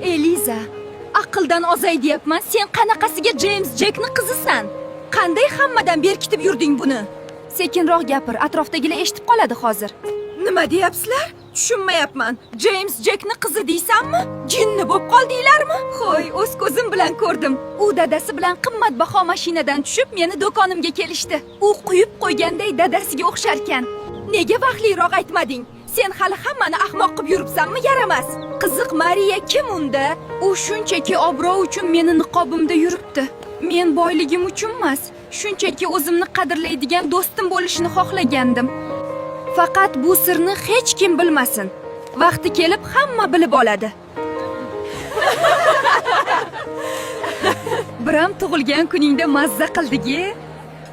Eliza, aqldan ozay deyapman. Sen qanaqasiga James Jackni qizisan? Qanday hammadan berkitib yurding buni? Sekinroq gapir, atrofdagilar eshitib qoladi hozir. Nima deyapsizlar? Tushunmayapman. James Jackni qizi deysanmi? Jinni bo'lib qoldinglarmi? Xo'y, o'z ko'zim bilan ko'rdim. U dadasi bilan qimmatbaho mashinadan tushib, meni do'konimga kelishdi. U quyib qo'yganday dadasiga o'xsharkan. Nega vaqtliroq aytmading? Sen hali hammani ahmoq qilib yuribsanmi? Yaramas. Qiziq, Mariya kim unda? U shunchaki obro' uchun meni niqobimda yuribdi. Men boyligim uchun emas, shunchaki o'zimni qadrlaydigan do'stim bo'lishini xohlagandim. Faqat bu sirni hech kim bilmasin. Vaqti kelib hamma bilib oladi. Biram tug'ilgan kuningda mazza qildik-ku.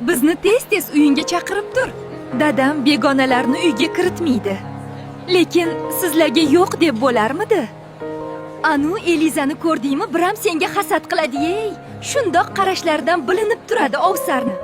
Bizni tez-tez uyingga chaqirib tur. Dadam begonalarni uyga kiritmaydi. Lekin sizlarga yo'q deb bo'larmidi? Anu Elizani ko'rdingmi? Biram senga hasad qiladi-ey. Shundoq qarashlaridan bilinib turadi ovsarni.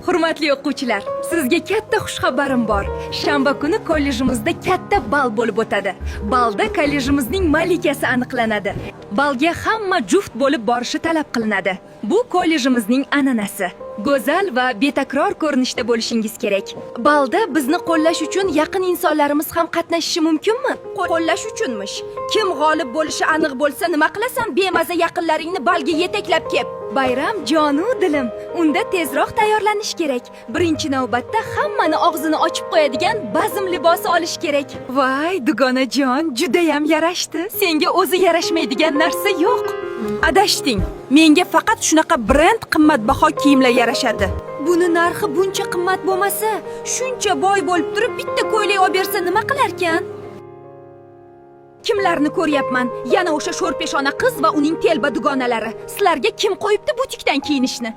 Hurmatli o'quvchilar, sizga katta xushxabarim bor. Shanba kuni kollejimizda katta bal bo'lib o'tadi. Balda kollejimizning malikasi aniqlanadi. Balga hamma juft bo'lib borishi talab qilinadi. Bu kollejimizning an'anasi. Go'zal va betakror ko'rinishda bo'lishingiz kerak. Balda bizni qo'llash uchun yaqin insonlarimiz ham qatnashishi mumkinmi? Qo'llash uchunmish. Kim g'olib bo'lishi aniq bo'lsa, nima qilasan? Bemaza yaqinlaringni balga yetaklab kep. Bayram jonu dilim, unda tezroq tayyorlanish kerak. Birinchi navbatda hammani og'zini ochib qo'yadigan bazm libosi olish kerak. Voy, dugonajon, juda ham yarashdi. Senga o'zi yarashmaydigan narsa yo'q. Adashting. Menga faqat shunaqa brend qimmatbaho kiyimlar yarashadi. Buni narxi buncha qimmat bo'lmasa, shuncha boy bo'lib turib bitta ko'ylak olib bersa nima qilarkan? Kimlarni ko'ryapman? Yana o'sha sho'rpeshona qiz va uning telba dugonalari. Sizlarga kim qo'yibdi butikdan kiyinishni?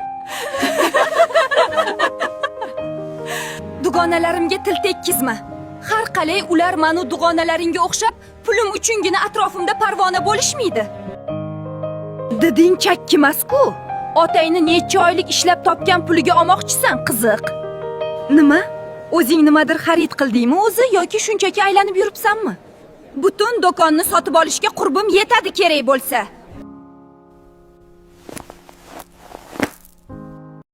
Dugonalarimga til tekkizma. Har qalay ular meni dugonalaringga o'xshab, pulim uchungina atrofimda parvona bo'lishmaydi. Diding chakkimas-ku. Otangni necha oylik ishlab topgan puliga olmoqchisan, qiziq. Nima? O'zing nimadir xarid qildingmi o'zi yoki shunchaki aylanib yuribsanmi? Butun do'konni sotib olishga qurbim yetadi kerak bo'lsa.